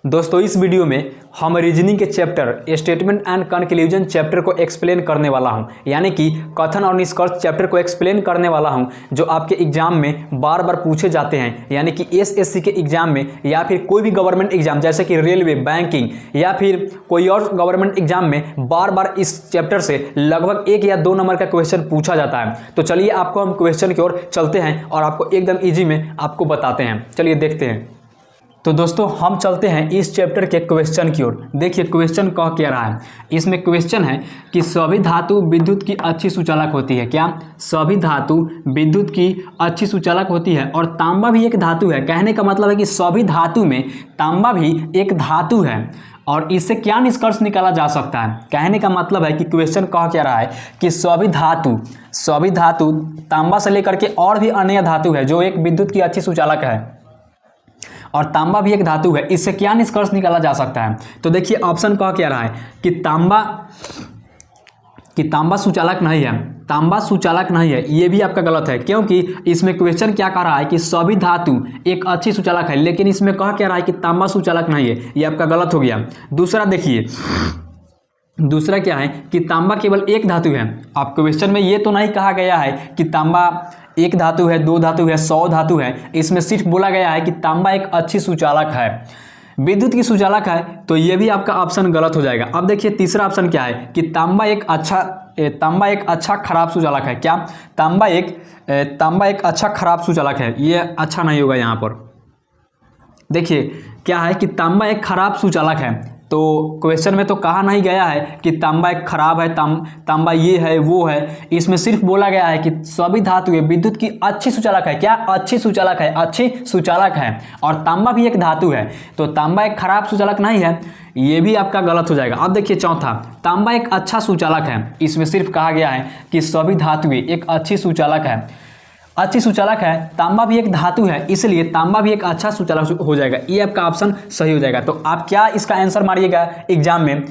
दोस्तों इस वीडियो में हम रीजनिंग के chapter statement and conclusion chapter को एक्सप्लेन करने वाला हूं, यानी कि कथन और निष्कर्ष चैप्टर को एक्सप्लेन करने वाला हूं जो आपके एग्जाम में बार बार पूछे जाते हैं। यानी कि एसएससी के एग्जाम में या फिर कोई भी गवर्नमेंट एग्जाम जैसे कि रेलवे, बैंकिंग या फिर कोई और गवर्नमेंट एग्जाम में बार बार इस चैप्टर से लगभग 1 या 2 नंबर का क्वेश्चन पूछा जाता है। तो चलिए आपको हम क्वेश्चन की ओर चलते हैं और आपको एकदम ईजी में आपको बताते हैं। चलिए देखते हैं। तो दोस्तों हम चलते हैं इस चैप्टर के क्वेश्चन की ओर। देखिए क्वेश्चन कह क्या रहा है। इसमें क्वेश्चन है कि सभी धातु विद्युत की अच्छी सुचालक होती है। क्या? सभी धातु विद्युत की अच्छी सुचालक होती है और तांबा भी एक धातु है। कहने का मतलब है कि सभी धातु में तांबा भी एक धातु है। और इससे क्या निष्कर्ष निकाला जा सकता है? कहने का मतलब है कि क्वेश्चन कह क्या रहा है कि सभी धातु तांबा से लेकर के और भी अन्य धातु है जो एक विद्युत की अच्छी सुचालक है और तांबा भी एक धातु है। इससे क्या निष्कर्ष निकाला जा सकता है? तो देखिए ऑप्शन कह क्या रहा है कि तांबा सुचालक नहीं है। तांबा सुचालक नहीं है, ये भी आपका गलत है, क्योंकि इसमें क्वेश्चन क्या कह रहा है कि सभी धातु एक अच्छी सुचालक है, लेकिन इसमें कह क्या रहा है कि तांबा सुचालक नहीं है। ये आपका गलत हो गया। दूसरा देखिए, दूसरा क्या है कि तांबा केवल एक धातु है। आप क्वेश्चन में ये तो नहीं कहा गया है कि तांबा एक धातु है, 2 धातु है, 100 धातु है। इसमें सिर्फ बोला गया है कि तांबा एक अच्छी सुचालक है, विद्युत की सुचालक है। तो ये भी आपका ऑप्शन गलत हो जाएगा। अब देखिए तीसरा ऑप्शन क्या है कि तांबा एक अच्छा खराब सुचालक है। क्या? तांबा एक अच्छा खराब सुचालक है। ये अच्छा नहीं होगा। यहाँ पर देखिए क्या है कि तांबा एक खराब सुचालक है। तो क्वेश्चन में तो कहा नहीं गया है कि तांबा एक खराब है, तांबा ये है वो है। इसमें सिर्फ बोला गया है कि सभी धातु विद्युत की अच्छी सुचालक है। क्या? अच्छी सुचालक है, अच्छी सुचालक है। और तांबा भी एक धातु है, तो तांबा एक खराब सुचालक नहीं है। ये भी आपका गलत हो जाएगा। अब देखिए चौथा, तांबा एक अच्छा सुचालक है। इसमें सिर्फ कहा गया है कि सभी धातु एक अच्छी सुचालक है, अच्छी सुचालक है। तांबा भी एक धातु है, इसलिए तांबा भी एक अच्छा सुचालक हो जाएगा। ये आपका ऑप्शन सही हो जाएगा। तो आप क्या इसका आंसर मारिएगा एग्जाम में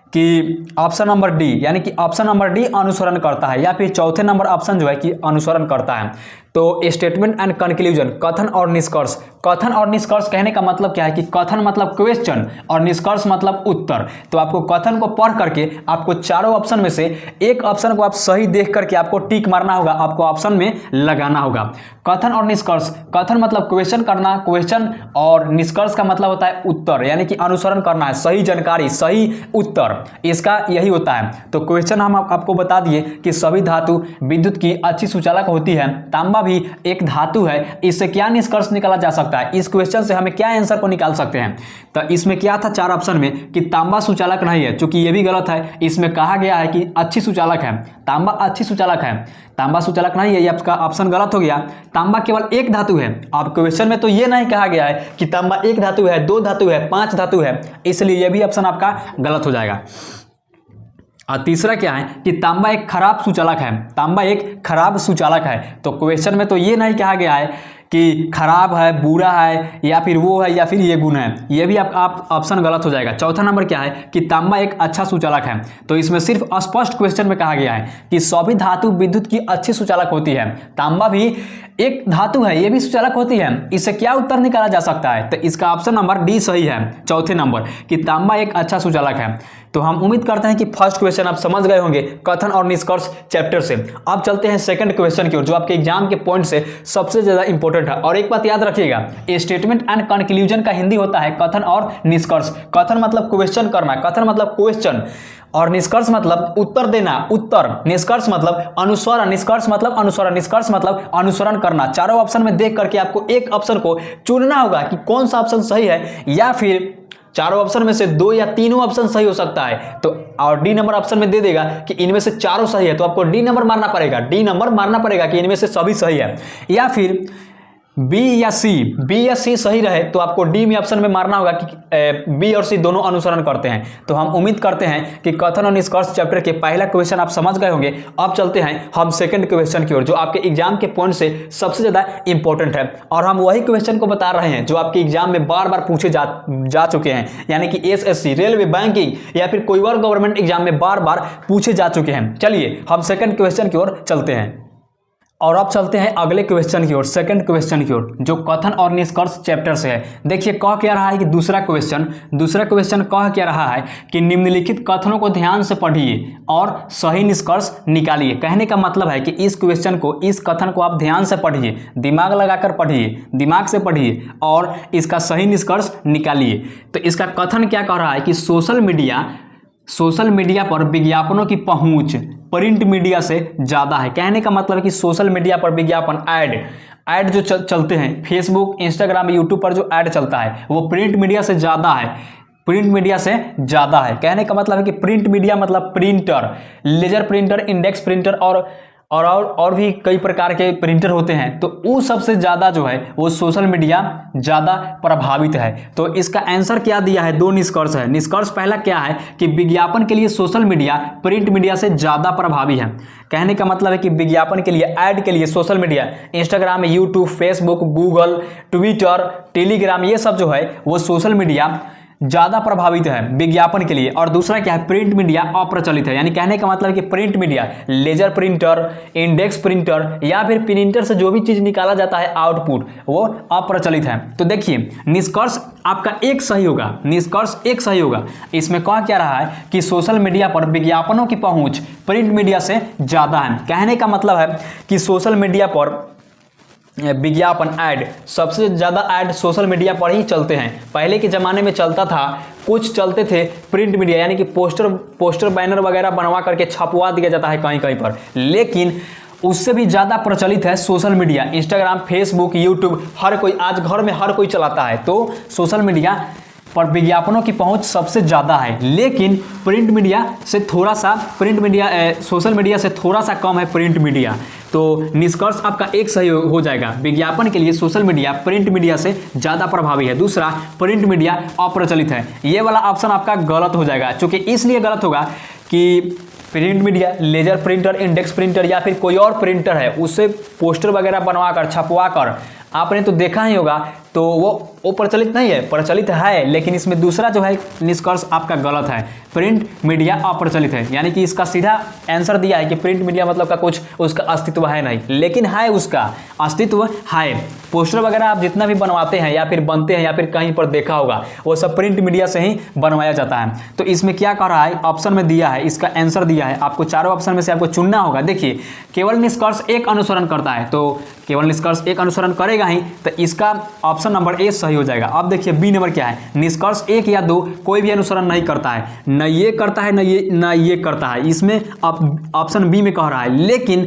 कि ऑप्शन नंबर डी, यानी कि ऑप्शन नंबर डी अनुसरण करता है, या फिर चौथे नंबर ऑप्शन जो है कि अनुसरण करता है। तो स्टेटमेंट एंड कंक्लूजन, कथन और निष्कर्ष। कथन और निष्कर्ष कहने का मतलब क्या है कि कथन मतलब क्वेश्चन और निष्कर्ष मतलब उत्तर। तो आपको कथन को पढ़ करके आपको चारों ऑप्शन में से एक ऑप्शन को आप सही देख करके आपको टिक मारना होगा, आपको ऑप्शन में लगाना होगा। कथन और निष्कर्ष, कथन मतलब क्वेश्चन करना, क्वेश्चन, और निष्कर्ष का मतलब होता है उत्तर, यानी कि अनुसरण करना है, सही जानकारी, सही उत्तर, इसका यही होता है। तो क्वेश्चन हम आपको बता दिए कि सभी धातु विद्युत की अच्छी सुचालक होती है, तांबा भी एक धातु है। इससे क्या निष्कर्ष निकाला जा सकता है? इस क्वेश्चन से हमें क्या आंसर को निकाल सकते हैं? तो इसमें क्या था 4 ऑप्शन में कि तांबा सुचालक नहीं है, क्योंकि ये भी गलत है। इसमें कहा गया है कि अच्छी सुचालक है, तांबा अच्छी सुचालक है, तांबा सुचालक नहीं है। ये आपका ऑप्शन गलत हो गया। तांबा केवल एक धातु है। अब क्वेश्चन में तो ये नहीं कहा गया है कि तांबा एक धातु है, 2 धातु है, 5 धातु है, इसलिए यह भी ऑप्शन आपका गलत हो जाएगा। और तीसरा क्या है कि तांबा एक खराब सुचालक है। तांबा एक खराब सुचालक है। तो क्वेश्चन में तो ये नहीं कहा गया है कि खराब है, बुरा है, या फिर वो है, या फिर ये गुण है। ये भी आप ऑप्शन गलत हो जाएगा। चौथा नंबर क्या है कि तांबा एक अच्छा सुचालक है। तो इसमें सिर्फ स्पष्ट क्वेश्चन में कहा गया है कि सभी धातु विद्युत की अच्छी सुचालक होती है, तांबा भी एक धातु है, ये भी सुचालक होती है। इससे क्या उत्तर निकाला जा सकता है? तो इसका ऑप्शन नंबर डी सही है, चौथे नंबर, कि तांबा एक अच्छा सुचालक है। तो हम उम्मीद करते हैं कि फर्स्ट क्वेश्चन आप समझ गए होंगे कथन और निष्कर्ष चैप्टर से। अब चलते हैं सेकंड क्वेश्चन की ओर, जो आपके एग्जाम के पॉइंट से सबसे ज्यादा इंपॉर्टेंट है। और एक बात याद रखिएगा, स्टेटमेंट एंड कंक्लूजन का हिंदी होता है कथन और निष्कर्ष। कथन मतलब क्वेश्चन करना, कथन मतलब क्वेश्चन, और निष्कर्ष मतलब उत्तर देना, उत्तर। निष्कर्ष मतलब अनुसरण, निष्कर्ष मतलब अनुसरण, निष्कर्ष मतलब अनुसरण करना। चारों ऑप्शन में देख करके आपको एक ऑप्शन को चुनना होगा कि कौन सा ऑप्शन सही है, या फिर चारों ऑप्शन में से 2 या 3 ऑप्शन सही हो सकता है। तो और डी नंबर ऑप्शन में दे देगा कि इनमें से चारों सही है, तो आपको डी नंबर मारना पड़ेगा, डी नंबर मारना पड़ेगा कि इनमें से सभी सही है। या फिर बी या सी सही रहे तो आपको डी में ऑप्शन में मारना होगा कि बी और सी दोनों अनुसरण करते हैं। तो हम उम्मीद करते हैं कि कथन और निष्कर्ष चैप्टर के पहला क्वेश्चन आप समझ गए होंगे। अब चलते हैं हम सेकंड क्वेश्चन की ओर, जो आपके एग्जाम के पॉइंट से सबसे ज्यादा इंपॉर्टेंट है। और हम वही क्वेश्चन को बता रहे हैं जो आपके एग्जाम में बार बार पूछे जा चुके हैं, यानी कि एसएससी, रेलवे, बैंकिंग या फिर कोई और गवर्नमेंट एग्जाम में बार बार पूछे जा चुके हैं। चलिए हम सेकंड क्वेश्चन की ओर चलते हैं। और अब चलते हैं अगले क्वेश्चन की ओर, सेकंड क्वेश्चन की ओर, जो कथन और निष्कर्ष चैप्टर से है। देखिए कह क्या रहा है कि दूसरा क्वेश्चन कह क्या रहा है कि निम्नलिखित कथनों को ध्यान से पढ़िए और सही निष्कर्ष निकालिए। कहने का मतलब है कि इस कथन को आप ध्यान से पढ़िए, दिमाग लगाकर पढ़िए, दिमाग से पढ़िए और इसका सही निष्कर्ष निकालिए। तो इसका कथन क्या कह रहा है कि सोशल मीडिया पर विज्ञापनों की पहुंच प्रिंट मीडिया से ज़्यादा है। कहने का मतलब है कि सोशल मीडिया पर विज्ञापन ऐड जो चलते हैं, फेसबुक, इंस्टाग्राम, यूट्यूब पर जो ऐड चलता है वो प्रिंट मीडिया से ज़्यादा है, कहने का मतलब है कि प्रिंट मीडिया मतलब printer, laser printer, index printer और भी कई प्रकार के प्रिंटर होते हैं। तो वो सबसे ज़्यादा जो है वो सोशल मीडिया ज़्यादा प्रभावित है। तो इसका आंसर क्या दिया है, दो निष्कर्ष है। निष्कर्ष पहला क्या है कि विज्ञापन के लिए सोशल मीडिया प्रिंट मीडिया से ज़्यादा प्रभावी है। कहने का मतलब है कि विज्ञापन के लिए, ऐड के लिए social media, Instagram, YouTube, Facebook, Google, Twitter, Telegram, ये सब जो है वो सोशल मीडिया ज़्यादा प्रभावित है विज्ञापन के लिए। और दूसरा क्या है, प्रिंट मीडिया अप्रचलित है। यानी कहने का मतलब है कि print media, laser printer, index printer या फिर प्रिंटर से जो भी चीज़ निकाला जाता है आउटपुट, वो अप्रचलित है। तो देखिए निष्कर्ष आपका एक सही होगा। इसमें कह क्या रहा है कि सोशल मीडिया पर विज्ञापनों की पहुँच प्रिंट मीडिया से ज़्यादा है। कहने का मतलब है कि सोशल मीडिया पर विज्ञापन, ऐड, सबसे ज़्यादा ऐड सोशल मीडिया पर ही चलते हैं। पहले के ज़माने में चलता था, कुछ चलते थे प्रिंट मीडिया, यानी कि पोस्टर बैनर वगैरह बनवा करके छपवा दिया जाता है कहीं कहीं पर, लेकिन उससे भी ज़्यादा प्रचलित है social media. Instagram, Facebook, YouTube, हर कोई आज घर में हर कोई चलाता है। तो सोशल मीडिया पर विज्ञापनों की पहुंच सबसे ज़्यादा है, लेकिन सोशल मीडिया से थोड़ा सा कम है प्रिंट मीडिया। तो निष्कर्ष आपका एक सही हो जाएगा। विज्ञापन के लिए सोशल मीडिया प्रिंट मीडिया से ज़्यादा प्रभावी है। दूसरा, प्रिंट मीडिया अप्रचलित है। ये वाला ऑप्शन आपका गलत हो जाएगा। चूँकि इसलिए गलत होगा कि print media, laser printer, index printer या फिर कोई और प्रिंटर है, उससे पोस्टर वगैरह बनवा कर, छपवा कर आपने तो देखा ही होगा, तो वो प्रचलित नहीं है, प्रचलित है, लेकिन इसमें दूसरा जो है निष्कर्ष आपका गलत है, प्रिंट मीडिया अप्रचलित है। यानी कि इसका सीधा आंसर दिया है कि प्रिंट मीडिया मतलब का कुछ उसका अस्तित्व है नहीं, लेकिन है, उसका अस्तित्व है। पोस्टर वगैरह आप जितना भी बनवाते हैं या फिर बनते हैं या फिर कहीं पर देखा होगा, वो सब प्रिंट मीडिया से ही बनवाया जाता है। तो इसमें क्या कर रहा है, ऑप्शन में दिया है, इसका आंसर दिया है, आपको चारों ऑप्शन में से आपको चुनना होगा। देखिए केवल निष्कर्ष एक अनुसरण करता है, तो केवल निष्कर्ष एक अनुसरण करेगा ही, तो इसका ऑप्शन नंबर ए सही हो जाएगा। अब देखिए बी नंबर क्या है, निष्कर्ष एक या दो कोई भी अनुसरण नहीं करता है, न ये करता है न ये करता है। इसमें ऑप्शन बी में कह रहा है, लेकिन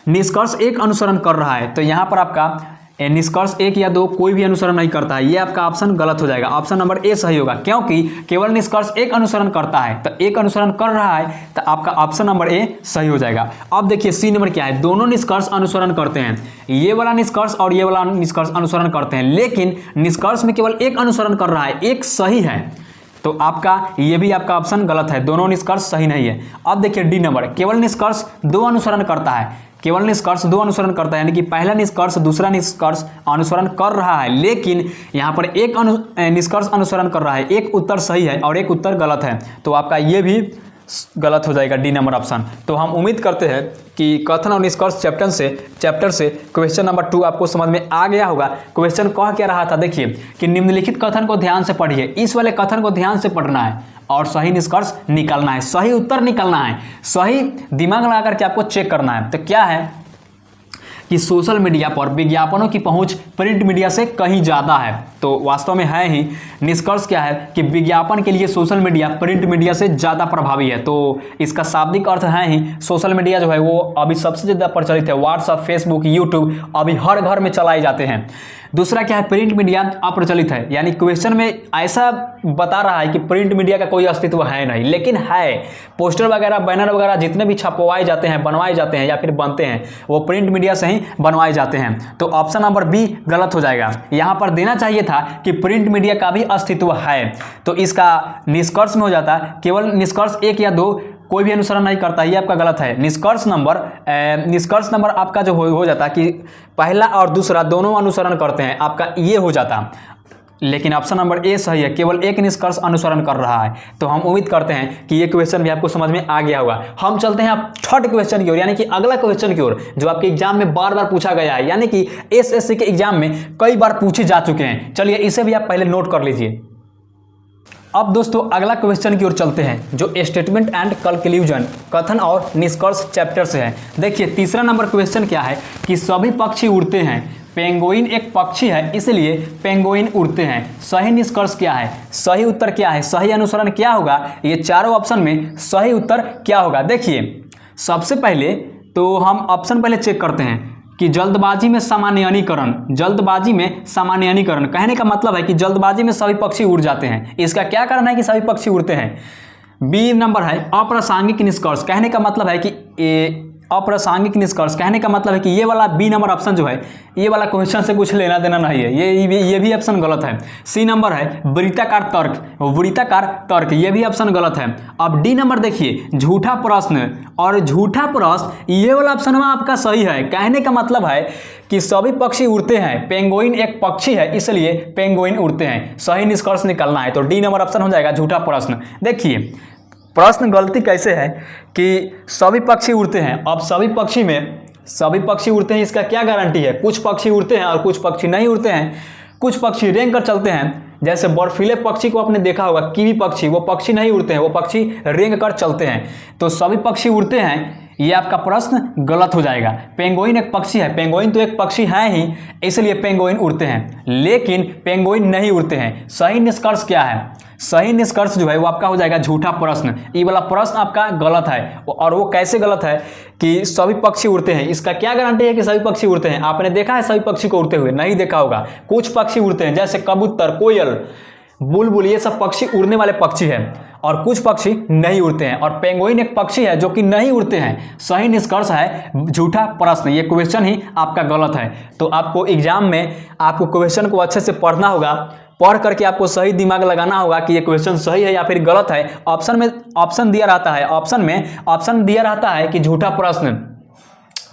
निष्कर्ष एक अनुसरण कर रहा है, तो यहाँ पर आपका निष्कर्ष एक या दो कोई भी अनुसरण नहीं करता है, ये आपका ऑप्शन गलत हो जाएगा। ऑप्शन नंबर ए सही होगा, क्योंकि केवल निष्कर्ष एक अनुसरण करता है, तो एक अनुसरण कर रहा है, तो आपका ऑप्शन नंबर ए सही हो जाएगा। अब देखिए सी नंबर क्या है, दोनों निष्कर्ष अनुसरण करते हैं, ये वाला निष्कर्ष और ये वाला निष्कर्ष अनुसरण करते हैं, लेकिन निष्कर्ष में केवल एक अनुसरण कर रहा है, एक सही है, तो आपका ये भी आपका ऑप्शन गलत है, दोनों निष्कर्ष सही नहीं है। अब देखिए डी नंबर, केवल निष्कर्ष दो अनुसरण करता है, केवल निष्कर्ष दो अनुसरण करता है, यानी कि पहला निष्कर्ष दूसरा निष्कर्ष अनुसरण कर रहा है, लेकिन यहाँ पर एक निष्कर्ष अनुसरण कर रहा है, एक उत्तर सही है और एक उत्तर गलत है, तो आपका ये भी गलत हो जाएगा, डी नंबर ऑप्शन। तो हम उम्मीद करते हैं कि कथन और निष्कर्ष चैप्टर से क्वेश्चन नंबर 2 आपको समझ में आ गया होगा। क्वेश्चन कह क्या रहा था, देखिए कि निम्नलिखित कथन को ध्यान से पढ़िए, इस वाले कथन को ध्यान से पढ़ना है और सही निष्कर्ष निकालना है, सही उत्तर निकालना है, सही दिमाग लगा करके आपको चेक करना है। तो क्या है कि सोशल मीडिया पर विज्ञापनों की पहुंच प्रिंट मीडिया से कहीं ज़्यादा है, तो वास्तव में है ही। निष्कर्ष क्या है कि विज्ञापन के लिए सोशल मीडिया प्रिंट मीडिया से ज़्यादा प्रभावी है, तो इसका शाब्दिक अर्थ है ही, सोशल मीडिया जो है वो अभी सबसे ज़्यादा प्रचलित है, व्हाट्सअप, फेसबुक, यूट्यूब अभी हर घर में चलाए जाते हैं। दूसरा क्या है, प्रिंट मीडिया अप्रचलित है, यानी क्वेश्चन में ऐसा बता रहा है कि प्रिंट मीडिया का कोई अस्तित्व है नहीं, लेकिन है, पोस्टर वगैरह, बैनर वगैरह जितने भी छपवाए जाते हैं, बनवाए जाते हैं या फिर बनते हैं, वो प्रिंट मीडिया से ही बनवाए जाते हैं। तो ऑप्शन नंबर बी गलत हो जाएगा, यहाँ पर देना चाहिए था कि प्रिंट मीडिया का भी अस्तित्व है, तो इसका निष्कर्ष में हो जाता केवल निष्कर्ष एक या दो कोई भी अनुसरण नहीं करता, ये आपका गलत है। निष्कर्ष नंबर आपका जो हो जाता कि पहला और दूसरा दोनों अनुसरण करते हैं, आपका ये हो जाता। लेकिन ऑप्शन नंबर ए सही है, केवल एक निष्कर्ष अनुसरण कर रहा है। तो हम उम्मीद करते हैं कि ये क्वेश्चन भी आपको समझ में आ गया होगा। हम चलते हैं अब थर्ड क्वेश्चन की ओर, यानी कि अगला क्वेश्चन की ओर, जो आपके एग्जाम में बार बार पूछा गया है, यानी कि एसएससी के एग्जाम में कई बार पूछे जा चुके हैं। चलिए इसे भी आप पहले नोट कर लीजिए। अब दोस्तों अगला क्वेश्चन की ओर चलते हैं, जो स्टेटमेंट एंड कंक्लूजन, कथन और निष्कर्ष चैप्टर से है। देखिए तीसरा नंबर क्वेश्चन क्या है कि सभी पक्षी उड़ते हैं, पेंगुइन एक पक्षी है इसलिए पेंगुइन उड़ते हैं। सही निष्कर्ष क्या है, सही उत्तर क्या है, सही अनुसरण क्या होगा, ये चारों ऑप्शन में सही उत्तर क्या होगा। देखिए सबसे पहले तो हम ऑप्शन पहले चेक करते हैं कि जल्दबाजी में सामान्यीकरण, जल्दबाजी में सामान्यीकरण कहने का मतलब है कि जल्दबाजी में सभी पक्षी उड़ जाते हैं। इसका क्या कारण है कि सभी पक्षी उड़ते हैं। बी नंबर है अप्रासंगिक निष्कर्ष, कहने का मतलब है कि अप्रासंगिक निष्कर्ष कहने का मतलब है कि ये वाला बी नंबर ऑप्शन जो है, ये वाला क्वेश्चन से कुछ लेना देना नहीं है, ये भी ऑप्शन गलत है। सी नंबर है वृत्ताकार तर्क, वृत्ताकार तर्क, ये भी ऑप्शन गलत है। अब डी नंबर देखिए झूठा प्रश्न, और झूठा प्रश्न ये वाला ऑप्शन आपका सही है। कहने का मतलब है कि सभी पक्षी उड़ते हैं, पेंगुइन एक पक्षी है इसलिए पेंगुइन उड़ते हैं। सही निष्कर्ष निकालना है तो डी नंबर ऑप्शन हो जाएगा झूठा प्रश्न। देखिए प्रश्न गलती कैसे है कि सभी पक्षी उड़ते हैं। अब सभी पक्षी उड़ते हैं, इसका क्या गारंटी है। कुछ पक्षी उड़ते हैं और कुछ पक्षी नहीं उड़ते हैं। कुछ पक्षी रेंग कर चलते हैं, जैसे बर्फीले पक्षी को आपने देखा होगा, कीवी पक्षी, वो पक्षी नहीं उड़ते हैं, वो पक्षी रेंग कर चलते हैं। तो सभी पक्षी उड़ते हैं, ये आपका प्रश्न गलत हो जाएगा। पेंगुइन एक पक्षी है, पेंगुइन तो एक पक्षी है ही, इसलिए पेंगुइन उड़ते हैं, लेकिन पेंगुइन नहीं उड़ते हैं। सही निष्कर्ष क्या है, सही निष्कर्ष जो है वो आपका हो जाएगा झूठा प्रश्न। ये वाला प्रश्न आपका गलत है। और वो कैसे गलत है कि सभी पक्षी उड़ते हैं, इसका क्या गारंटी है कि सभी पक्षी उड़ते हैं। आपने देखा है सभी पक्षी को उड़ते हुए? नहीं देखा होगा। कुछ पक्षी उड़ते हैं, जैसे कबूतर, कोयल, बुलबुल, ये सब पक्षी उड़ने वाले पक्षी हैं, और कुछ पक्षी नहीं उड़ते हैं। और पेंगुइन एक पक्षी है जो कि नहीं उड़ते हैं। सही निष्कर्ष है झूठा प्रश्न। ये क्वेश्चन ही आपका गलत है। तो आपको एग्जाम में आपको क्वेश्चन को अच्छे से पढ़ना होगा, पढ़ करके आपको सही दिमाग लगाना होगा कि ये क्वेश्चन सही है या फिर गलत है। ऑप्शन में ऑप्शन दिया रहता है, ऑप्शन दिया रहता है कि झूठा प्रश्न,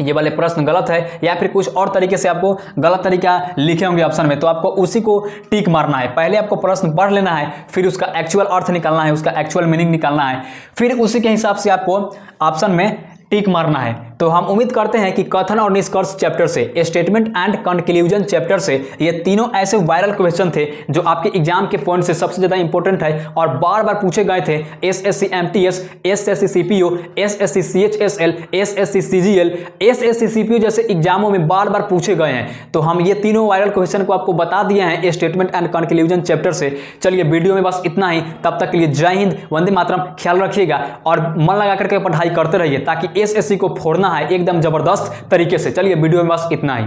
ये वाले प्रश्न गलत है, या फिर कुछ और तरीके से आपको गलत तरीका लिखे होंगे ऑप्शन में, तो आपको उसी को टिक मारना है। पहले आपको प्रश्न पढ़ लेना है, फिर उसका एक्चुअल अर्थ निकालना है, उसका एक्चुअल मीनिंग निकालना है, फिर उसी के हिसाब से आपको ऑप्शन में टिक मारना है। तो हम उम्मीद करते हैं कि कथन और निष्कर्ष चैप्टर से, स्टेटमेंट एंड कंक्लूजन चैप्टर से, ये तीनों ऐसे वायरल क्वेश्चन थे जो आपके एग्जाम के पॉइंट से सबसे ज्यादा इंपॉर्टेंट है और बार बार पूछे गए थे। SSC MTS, SSC CPO, SSC CHSL, SSC CGL, SSC CPO जैसे एग्जामों में बार बार पूछे गए हैं। तो हम ये तीनों वायरल क्वेश्चन को आपको बता दिए हैं स्टेटमेंट एंड कंक्लूजन चैप्टर से। चलिए वीडियो में बस इतना ही। तब तक के लिए जय हिंद, वंदे मातरम। ख्याल रखिएगा और मन लगा करके पढ़ाई करते रहिए, ताकि एसएससी को फोड़ना है एकदम जबरदस्त तरीके से। चलिए वीडियो में बस इतना ही।